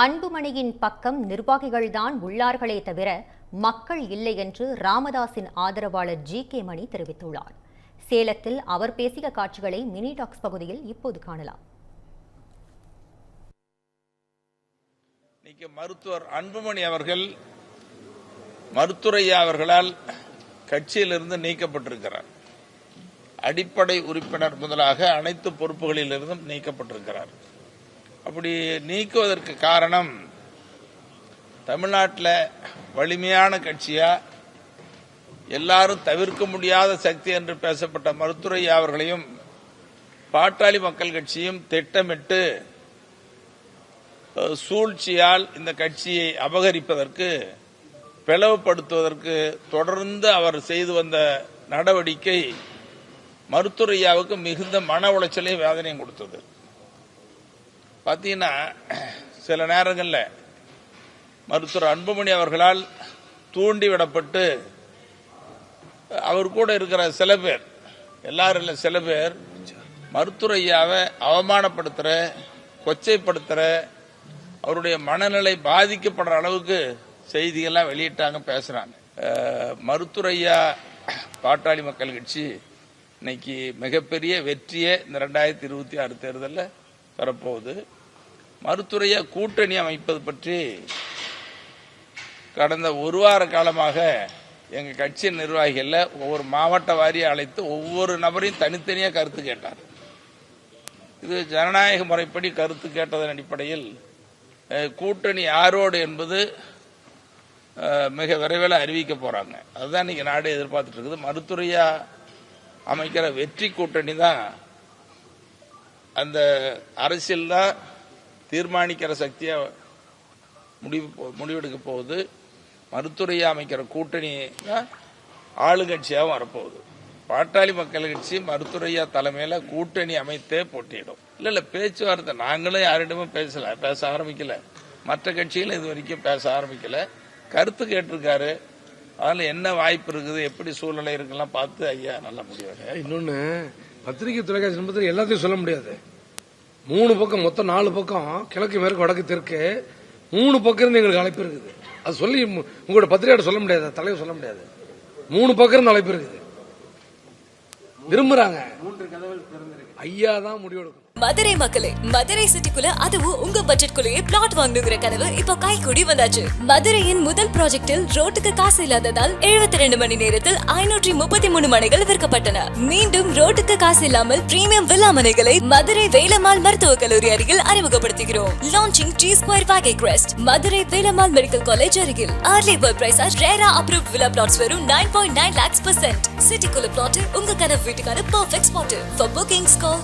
அன்புமணியின் பக்கம் நிர்வாகிகள்தான் உள்ளார்களே தவிர மக்கள் இல்லை என்று ராமதாஸின் ஆதரவாளர் ஜி.கே. மணி தெரிவித்துள்ளார். சேலத்தில் அவர் பேசிய காட்சிகளை மினி டாக்ஸ் பகுதியில் இப்போது காணலாம். மருத்துவர் அன்புமணி அவர்கள் மருத்துரையா அவர்களால் கட்சியிலிருந்து நீக்கப்பட்டிருக்கிறார். அடிப்படை உறுப்பினர் முதலாக அனைத்து பொறுப்புகளிலிருந்தும் நீக்கப்பட்டிருக்கிறார். அப்படி நீக்குவதற்கு காரணம், தமிழ்நாட்டில் வலிமையான கட்சியா எல்லாரும் தவிர்க்க முடியாத சக்தி என்று பேசப்பட்ட மருத்துரையா அவர்களையும் பாட்டாளி மக்கள் கட்சியும் திட்டமிட்டு சூழ்ச்சியால் இந்த கட்சியை அபகரிப்பதற்கு, பிளவுபடுத்துவதற்கு தொடர்ந்து அவர் செய்து வந்த நடவடிக்கை மருத்துரையாவுக்கு மிகுந்த மன உளைச்சலையும் வேதனையும் கொடுத்தது. பார்த்தீங்கன்னா, சில நேரங்களில் மருத்துவர் அன்புமணி அவர்களால் தூண்டிவிடப்பட்டு அவர் கூட இருக்கிற சில பேர், எல்லாரும் இல்லை சில பேர், மருத்துரையாவை அவமானப்படுத்துற, கொச்சைப்படுத்துற, அவருடைய மனநிலை பாதிக்கப்படுற அளவுக்கு செய்திகள்லாம் வெளியிட்டாங்க, பேசுறாங்க. மருத்துரையா பாட்டாளி மக்கள் கட்சி இன்னைக்கு மிகப்பெரிய வெற்றியை இந்த 2026 தேர்தலில் பெறப்போகுது. மருத்துரையா கூட்டணி அமைப்பது பற்றி கடந்த ஒரு வார காலமாக எங்கள் கட்சியின் நிர்வாகிகள் ஒவ்வொரு மாவட்ட வாரியை அழைத்து ஒவ்வொரு நபரையும் தனித்தனியாக கருத்து கேட்டார். இது ஜனநாயக முறைப்படி கருத்து கேட்டதன் அடிப்படையில் கூட்டணி யாரோடு என்பது மிக விரைவில் அறிவிக்க போறாங்க. அதுதான் இன்னைக்கு நாடு எதிர்பார்த்துட்டு இருக்குது. மருத்துரையா அமைக்கிற வெற்றி கூட்டணி தான் அந்த அரசியல் தான் தீர்மானிக்கிற சக்தியா முடிவெடுக்க போகுது. மருத்துரையா அமைக்கிற கூட்டணி தான் ஆளுங்கட்சியாகவும் வரப்போகுது. பாட்டாளி மக்கள் கட்சி மருத்துரையா தலைமையில கூட்டணி அமைத்தே போட்டியிடும். இல்ல பேச்சுவார்த்தை நாங்களும் யாரிடமும் பேச ஆரம்பிக்கல, மற்ற கட்சிகளும் இது வரைக்கும் பேச ஆரம்பிக்கல. கருத்து கேட்டிருக்காரு. அதில் என்ன வாய்ப்பு இருக்குது, எப்படி சூழ்நிலை இருக்குலாம் பார்த்து ஐயா நல்லா முடியாது. இன்னொன்னு, பத்திரிகை தொலைக்காட்சி நம்பத்தில் எல்லாத்தையும் சொல்ல முடியாது. 3 பக்கம், மொத்தம் 4 பக்கம், கிழக்கு மேற்கு வடக்கு தெற்கு 3 பக்கம் இருந்து எங்களுக்கு அழைப்பு இருக்குது. அது சொல்லி உங்களோட பத்திரிகையோட சொல்ல முடியாது, தலைவர் சொல்ல முடியாது. 3 பக்கம் இருந்து அழைப்பு இருக்குது. விரும்புறாங்க. 3 கதவுகள் திறந்திருக்கு. ஐயா தான் முடிவெடுக்கும். மதுரை மக்களே, மதுரை சிட்டிக்குள்ள அதுவும் உங்க பட்ஜெட்குள்ளேயே பிளாட் வாங்கணுங்கிற கனவு இப்போ கைகூடி வந்தாச்சு. மதுரையின் முதல் ப்ராஜெக்டில் ரோட்டுக்கு காசு இல்லாததால் 72 மணி நேரத்தில் 533 மனைகள் விற்கப்பட்டன. மீண்டும் ரோட்டுக்கு காசு இல்லாமல் பிரீமியம் வில்லா மனைகளை மதுரை வேலம்மாள் மருத்துவக் கல்லூரி அருகில் அறிமுகப்படுத்துகிறோம். Launching G2 Valley Crest, Madurai Velammal medical college அருகில். Early bird price RERA approved villa plots வெறும் 9.9 lakhs %. சிட்டிக்குள்ள பிளாட் உங்க கனவு வீட்டுக்கான perfect spot. For bookings call